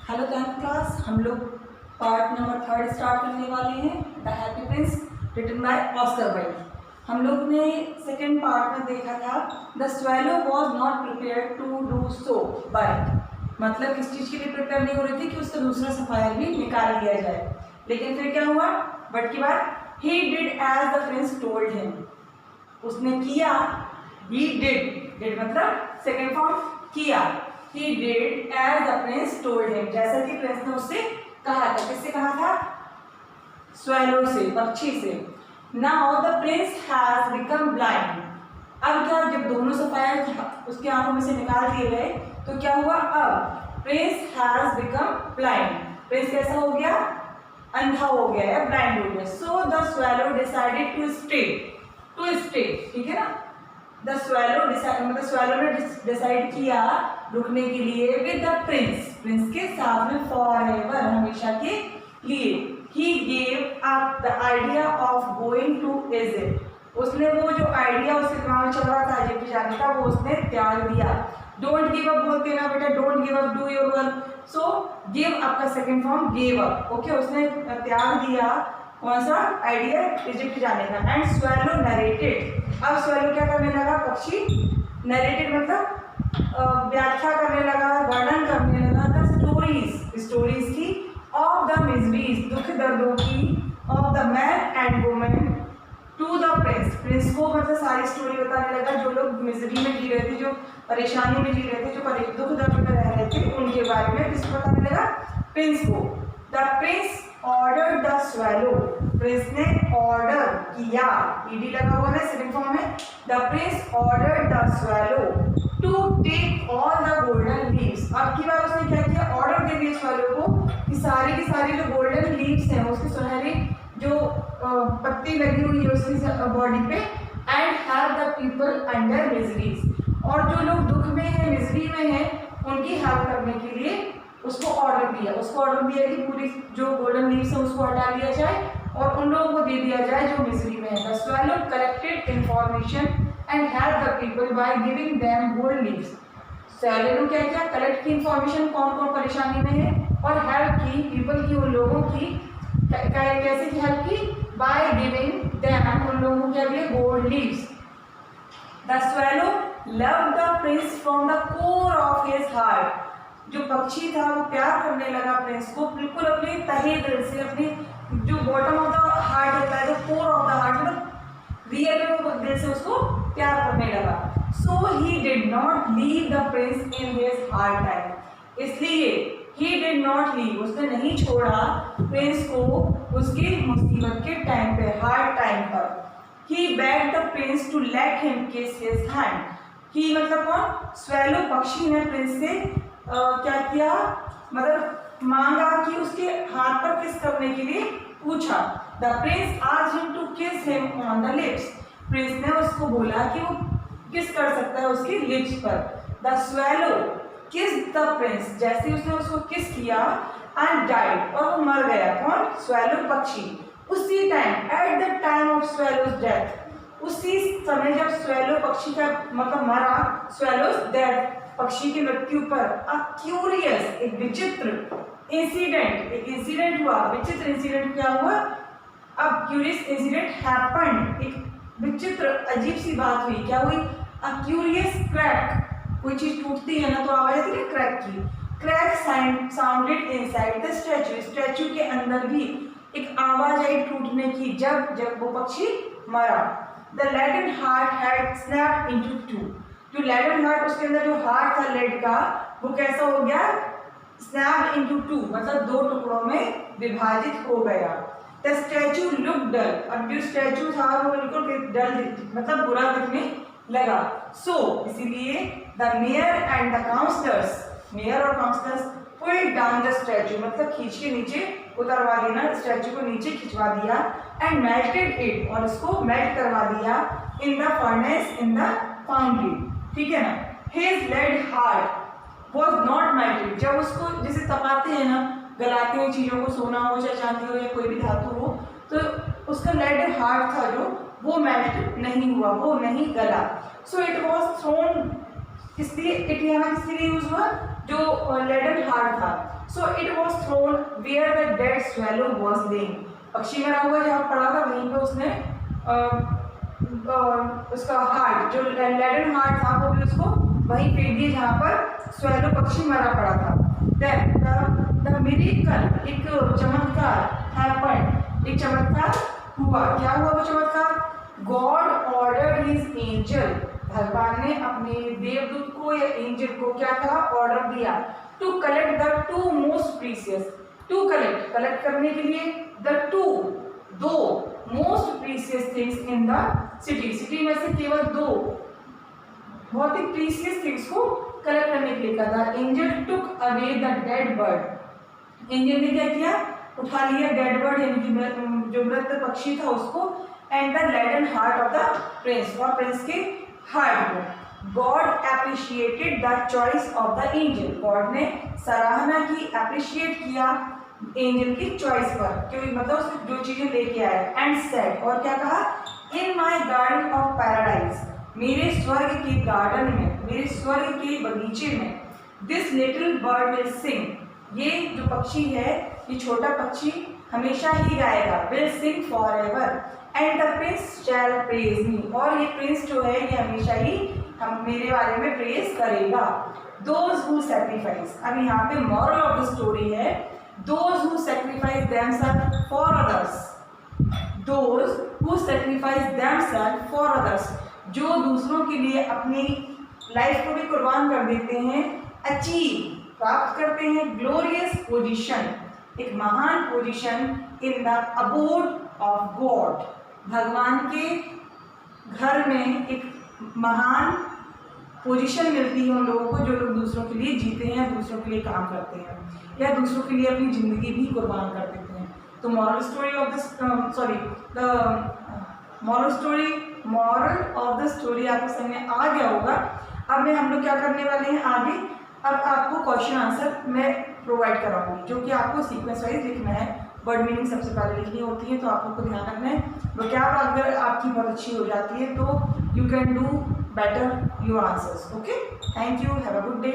Hello 10th class, हम लोग part number 3 start करने वाले हैं। The happy prince written by Oscar Wilde. हम लोग ने सेकेंड पार्ट में देखा था the swallow was not prepare to do so but, मतलब किस चीज़ के लिए प्रिपेयर नहीं हो रही थी कि उसका दूसरा सफायर भी निकाल दिया जाए। लेकिन फिर क्या हुआ, बट के बाद ही did as the prince told him, उसने किया। ही डिड मतलब सेकेंड फॉर्म किया। He did as the prince told him, जैसा कि प्रिंस ने उससे कहा था। किससे कहा था? स्वेलो से, पक्षी से। Now the prince has become blind। अब क्या, जब दोनों सफायर उसकी आंखों में से निकाल दिए गए तो क्या हुआ? अब Prince has become blind। Prince कैसा हो गया? अंधा हो गया या ब्लाइंड हो गया। So the swallow decided to stay, ठीक है ना। द स्वेलो मतलब स्वेलो ने डिसाइड किया रुकने के लिए विद द प्रिंस के साथ में फॉरएवर, हमेशा के लिए। He gave up the idea of going to Egypt. उसने वो जो आइडिया उसके दिमाग में चल रहा था इजिप्ट जाने का, वो उसने त्याग दिया। डोंट गिव अप बोलते हैं ना बेटा, don't give up, do your work. So give up का second form gave up. Okay, उसने त्याग दिया कौन सा आइडिया? इजिप्ट जाने का। And swallow narrated. अब स्वेलो क्या करने लगा? पक्षी। नरेटेड मतलब व्याख्या करने लगा, वर्णन करने लगा द स्टोरीज की, ऑफ द मिजरीज, दुख दर्दों की, of the man and women to the prince को मतलब सारी स्टोरी बताने लगा। जो लोग मिजरी में जी रहे थे, जो परेशानी में जी रहे थे, जो दुख दर्द में रह रहे थे, उनके बारे में किसको बताने लगा? प्रिंस को। The prince order the swallow. Prince ने ऑर्डर किया, ईडी लगा हुआ है सेकंड फॉर्म में। The prince order the swallow to take all the golden leaves. अब की बार उसने क्या किया? ऑर्डर दे दिया स्वेलो को कि सारी की सारी जो गोल्डन लीव्स हैं, उसकी सुनहरी जो पत्ती लगी हुई है उसकी बॉडी पे, and have the people under miseries. और जो लोग दुख में है, मिजरी में है, उनकी हेल्प करने के लिए उसको ऑर्डर दिया। कि पूरी जो गोल्डन लीव्स है उसको हटा लिया जाए और उन लोगों को दे दिया जाए जो मिजरी में है। The swallow collected information and help the people by giving them gold leaves. Swallow ने क्या किया? कलेक्ट की इंफॉर्मेशन, कौन कौन परेशानी में है, और हेल्प की पीपल की, उन लोगों की। कैसे की हेल्प की? बाय गिविंग देम, उन लोगों को क्या दिए? Gold leaves. The swallow love the Prince from the core of his heart. जो पक्षी था वो प्यार करने लगा प्रिंस को बिल्कुल अपने तहे दिल से, अपने जो बॉटम ऑफ द हार्ट होता है, जो कोर ऑफ द हार्ट, मतलब रियल में वो दिल से उसको प्यार करने लगा। So he did not leave the prince in his hard time. इसलिए ही डिड नॉट लीव, उसने नहीं छोड़ा प्रिंस को उसकी मुसीबत के टाइम पे, हार्ड टाइम पर। He begged the prince to let him kiss his hand. He मतलब कौन? स्वेलो पक्षी ने प्रिंस से क्या किया? मतलब मांगा कि उसके हाथ पर किस करने के लिए पूछा। The prince asked him to kiss him on the lips. Prince ने उसको बोला कि वो किस कर सकता है उसकी लिप्स पर। द स्वेलो किस द प्रिंस, जैसे उसने उसको किस किया, एंड डाइड, और वो मर गया। कौन? स्वेलो पक्षी। उसी time, at the time of swallows death, उसी समय जब स्वेलो पक्षी का मतलब मरा, स्वेलोज डेथ, पक्षी की मृत्यु पर, अ क्यूरियस, एक विचित्र इंसिडेंट, एक इंसिडेंट हुआ। विचित्र इंसिडेंट क्या हुआ? अब क्यूरियस इंसिडेंट हैपेंड, एक विचित्र अजीब सी बात हुई। क्या हुई? अ क्यूरियस क्रैक, कोई चीज टूटती है ना तो आवाज आती है क्रैक की। Crack sounded inside the statue. Statue के अंदर भी एक आवाज आई टूटने की, जब वो पक्षी मरा। The laden heart had snapped into two. जो लेडन हार्ट, उसके अंदर जो हार्ट था लेड का, वो कैसा हो गया? स्नैप्ड इनटू टू, मतलब दो टुकड़ों में विभाजित हो गया। द स्टैचू लुक डल। अब जो स्टैचू था वो बिल्कुल डल, मतलब बुरा दिखने लगा। सो इसीलिए the mayor and the councillors, mayor और councillors pulled down the statue, मतलब खींच के नीचे उतरवा देना, स्टैचू को नीचे खिंचवा दिया। एंड मेल्टेड इट, और इसको मेल्ट करवा दिया, in the furnace, in the foundry, ठीक है ना। His lead heart was not melted। जब उसको जैसे तपाते हैं ना, गलाते हैं चीज़ों को, सोना हो चाहे चांदी हो या कोई भी धातु हो, तो उसका लेड हार्ट था जो, वो मेल्ट नहीं हुआ, वो नहीं गला। सो इट वॉज थ्रोन, इसलिए इट यहाँ किसके लिए यूज हुआ? जो लेडन हार्ट था। So it was thrown where the dead swallow was laying, पक्षी मरा हुआ जहाँ पड़ा था वहीं पे उसने उसका हार्ट जो लेडन हार्ट था वो भी उसको वहीं फेंक दिए जहाँ पर स्वेलो पक्षी मरा पड़ा था। देन द मिरेकल, एक चमत्कार हैपेंड, एक चमत्कार हुआ। क्या हुआ वो चमत्कार? गॉड ऑर्डर्ड हिज एंजल, भगवान ने अपने देवदूत को या एंजल को क्या कहा? ऑर्डर दिया to collect the two most precious, to collect करने के लिए दो most precious things in the city में से केवल दो बहुत ही प्रीसियस थिंग्स को कलेक्ट करने के लिए कहा था। Angel took away the dead bird, angel ने क्या किया? उठा लिया डेड बर्ड यानी कि जो मृत पक्षी था उसको, and the laden heart of the prince, और प्रिंस के हार्ट को। God appreciated the choice of the angel, God ने सराहना की, एप्रिशिएट किया एंजल की चॉइस पर, क्योंकि मतलब जो चीजें लेके आया। एंड सेड, और क्या कहा? इन माई गार्डन ऑफ पैराडाइज, मेरे स्वर्ग के गार्डन में, मेरे स्वर्ग के बगीचे में, this little bird will sing, ये जो पक्षी है, ये छोटा पक्षी हमेशा ही गाएगा, will sing for ever, and the prince shall praise me, और ये प्रिंस जो है ये हमेशा ही हम मेरे बारे में प्रेज करेगा। दोज हु सैक्रिफाइस, अब यहाँ पे मॉरल ऑफ द स्टोरी है, those who sacrifice themselves for others, those who sacrifice themselves for others, जो दूसरों के लिए अपनी लाइफ को भी कुर्बान कर देते हैं, अचीव, प्राप्त करते हैं, ग्लोरियस पोजीशन, एक महान position in the abode of God, भगवान के घर में एक महान पोजीशन मिलती है उन लोगों को जो लोग दूसरों के लिए जीते हैं, दूसरों के लिए काम करते हैं या दूसरों के लिए अपनी ज़िंदगी भी कुर्बान कर देते हैं। तो moral story of the story आपको समझ में आ गया होगा। अब हम लोग क्या करने वाले हैं आगे, अब आपको क्वेश्चन आंसर मैं प्रोवाइड कराऊंगी जो कि आपको सीक्वेंस वाइज लिखना है। वर्ड मीनिंग सबसे पहले लिखनी होती है, तो आप लोग को ध्यान रखना है। वोकैब अगर आपकी बहुत अच्छी हो जाती है तो you can do better your answers. Okay, thank you, have a good day.